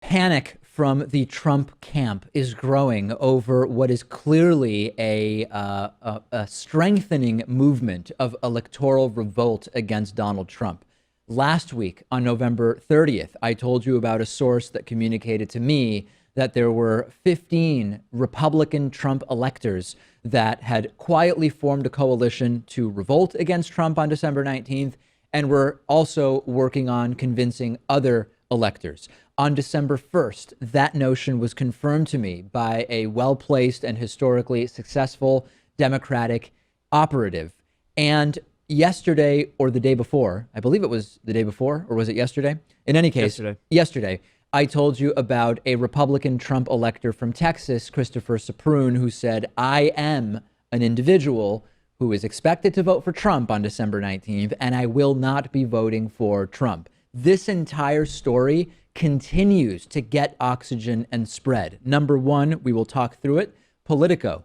Panic from the Trump camp is growing over what is clearly a strengthening movement of electoral revolt against Donald Trump. Last week, on November 30th, I told you about a source that communicated to me that there were 15 Republican Trump electors that had quietly formed a coalition to revolt against Trump on December 19th and were also working on convincing other electors. On December 1st, that notion was confirmed to me by a well-placed and historically successful Democratic operative. And yesterday or the day before, I believe it was the day before, or was it yesterday? In any case, yesterday, I told you about a Republican Trump elector from Texas, Christopher Saprun, who said, I am an individual who is expected to vote for Trump on December 19th, and I will not be voting for Trump. This entire story continues to get oxygen and spread. Number one, we will talk through it. Politico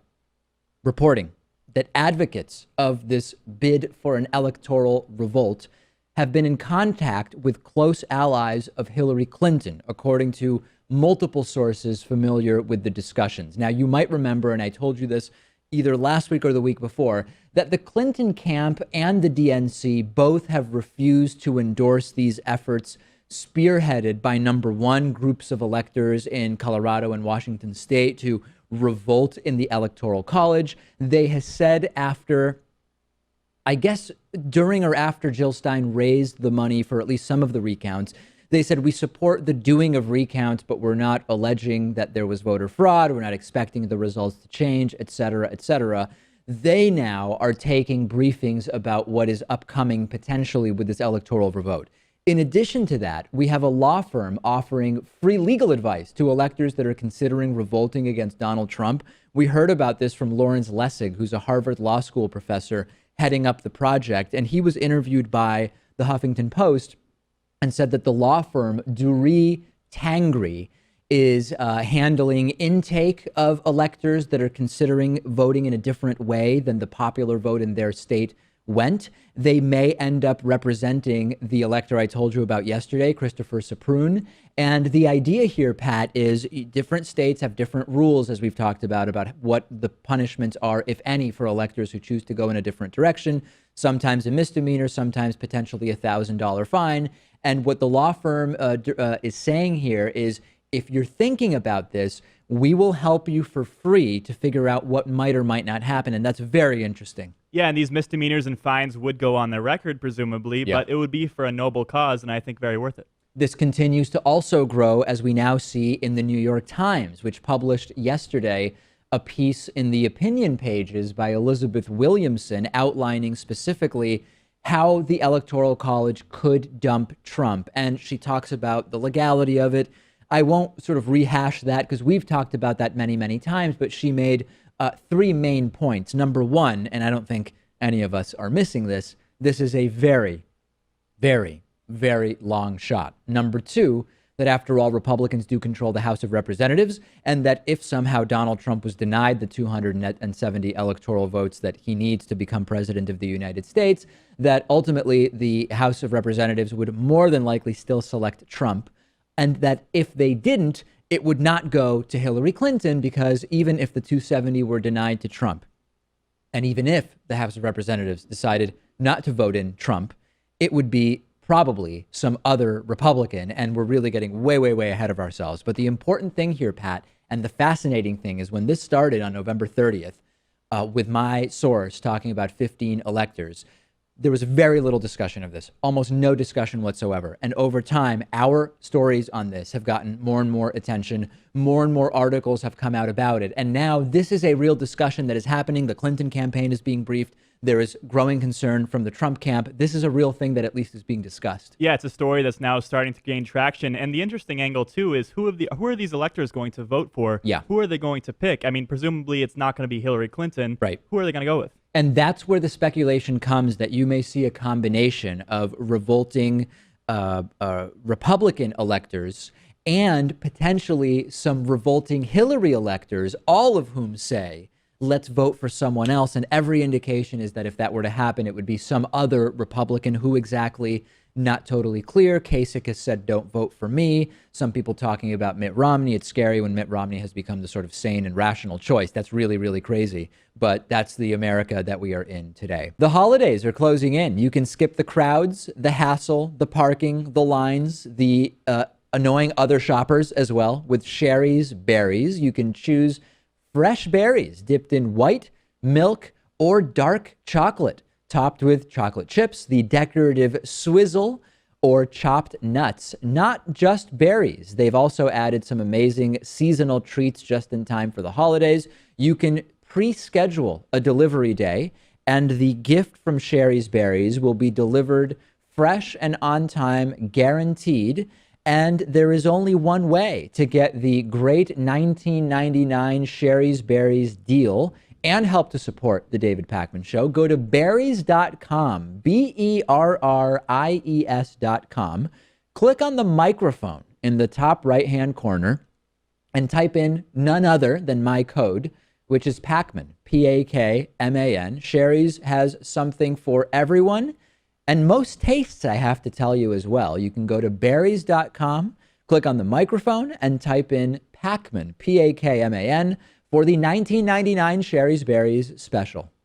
reporting that advocates of this bid for an electoral revolt have been in contact with close allies of Hillary Clinton, according to multiple sources familiar with the discussions. Now, you might remember, and I told you this either last week or the week before, that the Clinton camp and the DNC both have refused to endorse these efforts spearheaded by, number one, groups of electors in Colorado and Washington state to revolt in the Electoral College. They have said after, I guess, during or after Jill Stein raised the money for at least some of the recounts, they said, we support the doing of recounts, but we're not alleging that there was voter fraud. We're not expecting the results to change, et cetera, et cetera. They now are taking briefings about what is upcoming potentially with this electoral revolt. In addition to that, we have a law firm offering free legal advice to electors that are considering revolting against Donald Trump. We heard about this from Lawrence Lessig, who's a Harvard Law School professor heading up the project. And he was interviewed by the Huffington Post and said that the law firm Dury Tangri is handling intake of electors that are considering voting in a different way than the popular vote in their state went. They may end up representing the elector I told you about yesterday, Christopher Saprun. And the idea here, Pat, is different states have different rules, as we've talked about what the punishments are, if any, for electors who choose to go in a different direction. Sometimes a misdemeanor, sometimes potentially $1,000 fine. And what the law firm is saying here is, if you're thinking about this, we will help you for free to figure out what might or might not happen. And that's very interesting. Yeah, and these misdemeanors and fines would go on their record, presumably, but it would be for a noble cause, and I think very worth it. This continues to also grow, as we now see in the New York Times, which published yesterday a piece in the opinion pages by Elizabeth Williamson outlining specifically how the Electoral College could dump Trump. And she talks about the legality of it. I won't sort of rehash that because we've talked about that many, many times, but she made three main points. Number one, and I don't think any of us are missing this, this is a very, very, very long shot. Number two, that after all, Republicans do control the House of Representatives, and that if somehow Donald Trump was denied the 270 electoral votes that he needs to become president of the United States, that ultimately the House of Representatives would more than likely still select Trump, and that if they didn't, it would not go to Hillary Clinton, because even if the 270 were denied to Trump, and even if the House of Representatives decided not to vote in Trump, it would be probably some other Republican, and we're really getting way, way, way ahead of ourselves. But the important thing here, Pat, and the fascinating thing is when this started on November 30th, with my source talking about 15 electors, there was very little discussion of this, almost no discussion whatsoever. And over time, our stories on this have gotten more and more attention. More and more articles have come out about it. And now this is a real discussion that is happening. The Clinton campaign is being briefed. There is growing concern from the Trump camp. This is a real thing that at least is being discussed. Yeah, it's a story that's now starting to gain traction. And the interesting angle, too, is who are these electors going to vote for? Yeah. Who are they going to pick? I mean, presumably it's not going to be Hillary Clinton. Right. Who are they going to go with? And that's where the speculation comes that you may see a combination of revolting Republican electors and potentially some revolting Hillary electors, all of whom say let's vote for someone else. And every indication is that if that were to happen, it would be some other Republican. Who exactly, not totally clear. Kasich has said, don't vote for me. Some people talking about Mitt Romney. It's scary when Mitt Romney has become the sort of sane and rational choice. That's really, really crazy. But that's the America that we are in today. The holidays are closing in. You can skip the crowds, the hassle, the parking, the lines, the annoying other shoppers as well with Sherry's Berries. You can choose fresh berries dipped in white, milk, or dark chocolate, topped with chocolate chips, the decorative swizzle, or chopped nuts. Not just berries. They've also added some amazing seasonal treats just in time for the holidays. You can pre-schedule a delivery day, and the gift from Sherry's Berries will be delivered fresh and on time, guaranteed. And there is only one way to get the great $19.99 Sherry's Berries deal and help to support the David Pakman Show. Go to berries.com, BERRIES.com. Click on the microphone in the top right-hand corner and type in none other than my code, which is Pakman, Pakman. Sherry's has something for everyone and most tastes, I have to tell you as well. You can go to berries.com, click on the microphone, and type in Pakman, Pakman, for the $19.99 Sherry's Berries special.